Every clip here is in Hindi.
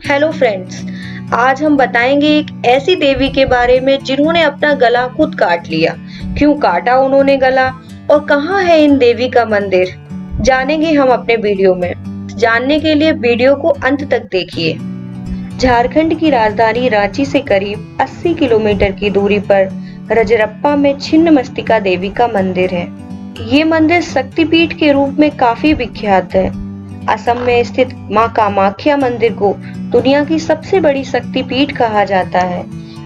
हेलो फ्रेंड्स, आज हम बताएंगे एक ऐसी देवी के बारे में जिन्होंने अपना गला खुद काट लिया। क्यों काटा उन्होंने गला और कहाँ है इन देवी का मंदिर, जानेंगे हम अपने वीडियो में। जानने के लिए वीडियो को अंत तक देखिए। झारखंड की राजधानी रांची से करीब 80 किलोमीटर की दूरी पर रजरप्पा में छिन्नमस्तिका देवी का मंदिर है। ये मंदिर शक्तिपीठ के रूप में काफी विख्यात है। असम में स्थित मां कामाख्या मंदिर को दुनिया की सबसे बड़ी शक्तिपीठ कहा जाता है,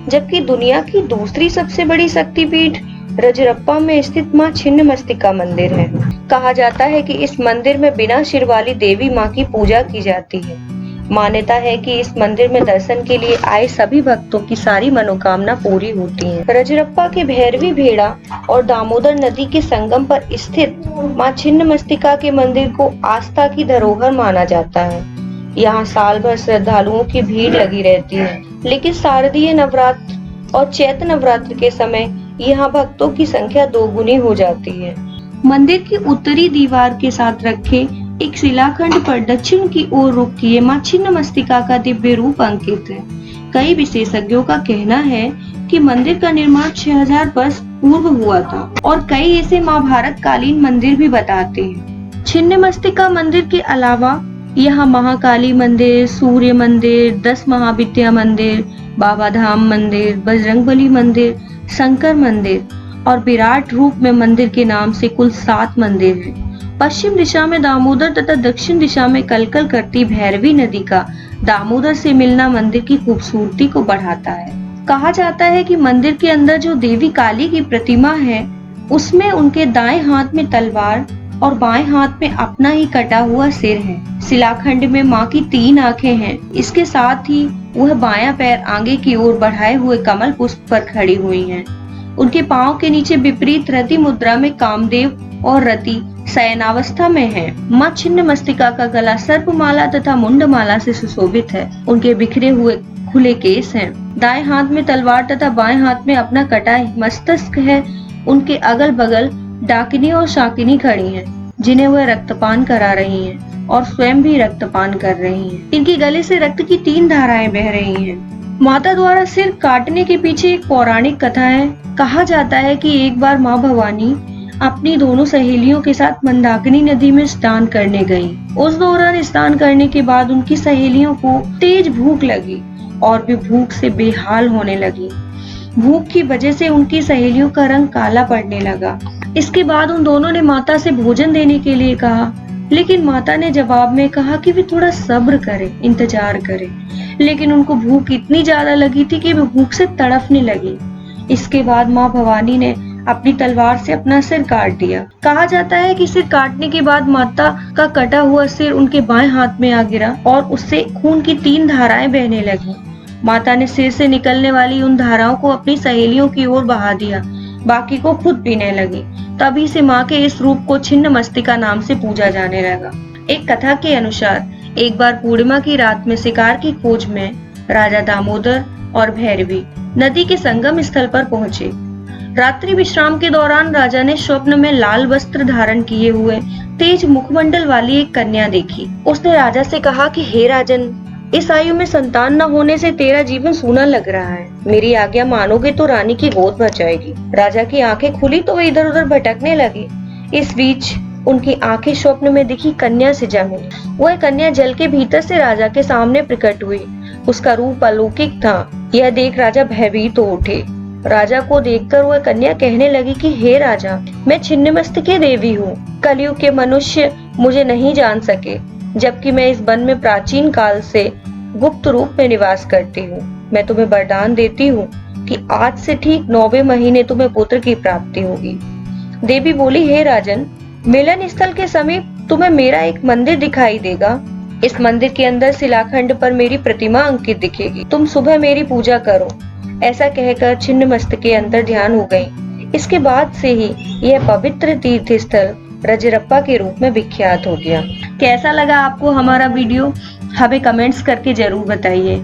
जबकि दुनिया की दूसरी सबसे बड़ी शक्तिपीठ रजरप्पा में स्थित मां छिन्नमस्तिका मंदिर है। कहा जाता है कि इस मंदिर में बिना सिर वाली देवी मां की पूजा की जाती है। मान्यता है कि इस मंदिर में दर्शन के लिए आए सभी भक्तों की सारी मनोकामना पूरी होती है। रजरप्पा के भैरवी भेड़ा और दामोदर नदी के संगम पर स्थित मां छिन्नमस्तिका के मंदिर को आस्था की धरोहर माना जाता है। यहाँ साल भर श्रद्धालुओं की भीड़ लगी रहती है, लेकिन शारदीय नवरात्र और चैत्र नवरात्र के समय यहाँ भक्तों की संख्या दोगुनी हो जाती है। मंदिर की उत्तरी दीवार के साथ रखे एक शिलाखंड पर दक्षिण की ओर रुख किए मां छिन्नमस्तिका का दिव्य रूप अंकित है। कई विशेषज्ञों का कहना है कि मंदिर का निर्माण 6000 वर्ष पूर्व हुआ था और कई इसे महाभारत कालीन मंदिर भी बताते हैं। छिन्नमस्तिका मंदिर के अलावा यहाँ महाकाली मंदिर, सूर्य मंदिर, 10 महाविद्या मंदिर, बाबा धाम मंदिर, बजरंगबली मंदिर, शंकर मंदिर और विराट रूप में मंदिर के नाम से कुल 7 मंदिर हैं। पश्चिम दिशा में दामोदर तथा दक्षिण दिशा में कलकल करती भैरवी नदी का दामोदर से मिलना मंदिर की खूबसूरती को बढ़ाता है। कहा जाता है कि मंदिर के अंदर जो देवी काली की प्रतिमा है, उसमें उनके दाएं हाथ में तलवार और बाएं हाथ में अपना ही कटा हुआ सिर है। शिलाखंड में मां की 3 आंखें हैं। इसके साथ ही वह बायां पैर आगे की ओर बढ़ाए हुए कमल पुष्प पर खड़ी हुई हैं। उनके पांव के नीचे विपरीत रति मुद्रा में कामदेव और रति शयनावस्था में है। मां छिन्नमस्तिका का गला सर्पमाला तथा मुंडमाला से सुशोभित है। उनके बिखरे हुए खुले केस हैं। दाएं हाथ में तलवार तथा बाएं हाथ में अपना कटा मस्तक है। उनके अगल बगल डाकिनी और शाकिनी खड़ी हैं, जिन्हें वह रक्तपान करा रही हैं और स्वयं भी रक्तपान कर रही हैं। इनके गले से रक्त की 3 धाराएं बह रही हैं। माता द्वारा सिर काटने के पीछे एक पौराणिक कथा है। कहा जाता है कि एक बार मां भवानी अपनी दोनों सहेलियों के साथ मंदाकिनी नदी में स्नान करने गईं। उस दौरान स्नान करने के बाद उनकी सहेलियों को तेज भूख लगी और वे भूख से बेहाल होने लगी। भूख की वजह से उनकी सहेलियों का रंग काला पड़ने लगा। इसके बाद उन दोनों ने माता से भोजन देने के लिए कहा, लेकिन माता ने जवाब में कहा कि वे थोड़ा सब्र करें, इंतजार करें। लेकिन उनको भूख इतनी ज्यादा लगी थी कि वे भूख से तड़फने लगी। इसके बाद माँ भवानी ने अपनी तलवार से अपना सिर काट दिया। कहा जाता है कि सिर काटने के बाद माता का कटा हुआ सिर उनके बाएं हाथ में आ गिरा और उससे खून की 3 धाराएं बहने लगी। माता ने सिर से निकलने वाली उन धाराओं को अपनी सहेलियों की ओर बहा दिया, बाकी को खुद पीने लगी। तभी से माँ के इस रूप को छिन्नमस्तिका नाम से पूजा जाने लगा। एक कथा के अनुसार एक बार पूर्णिमा की रात में शिकार की खोज में राजा दामोदर और भैरवी नदी के संगम स्थल पर पहुंचे। रात्रि विश्राम के दौरान राजा ने स्वप्न में लाल वस्त्र धारण किए हुए तेज मुखमंडल वाली एक कन्या देखी। उसने राजा से कहा कि हे राजन, इस आयु में संतान न होने से तेरा जीवन सूना लग रहा है। मेरी आज्ञा मानोगे तो रानी की गोद भर जाएगी। राजा की आंखें खुली तो वह इधर उधर भटकने लगी। इस बीच उनकी आंखें स्वप्न में दिखी कन्या से जा मिली। वह कन्या जल के भीतर से राजा के सामने प्रकट हुई। उसका रूप अलौकिक था। यह देख राजा भयभीत हो उठे। राजा को देखकर वह कन्या कहने लगी कि हे राजा, मैं छिन्नमस्तिका देवी हूँ। कलयुग के मनुष्य मुझे नहीं जान सके, जबकि मैं इस वन में प्राचीन काल से गुप्त रूप में निवास करती हूँ। मैं तुम्हें वरदान देती हूँ कि आज से ठीक 9वें महीने तुम्हें पुत्र की प्राप्ति होगी। देवी बोली, हे राजन, मिलन स्थल के समीप तुम्हें मेरा एक मंदिर दिखाई देगा। इस मंदिर के अंदर शिलाखंड पर मेरी प्रतिमा अंकित दिखेगी। तुम सुबह मेरी पूजा करो। ऐसा कहकर छिन्नमस्तिका अंदर ध्यान हो गई। इसके बाद से ही यह पवित्र तीर्थ स्थल रजरप्पा के रूप में विख्यात हो गया। कैसा लगा आपको हमारा वीडियो? हमें कमेंट्स करके जरूर बताइए।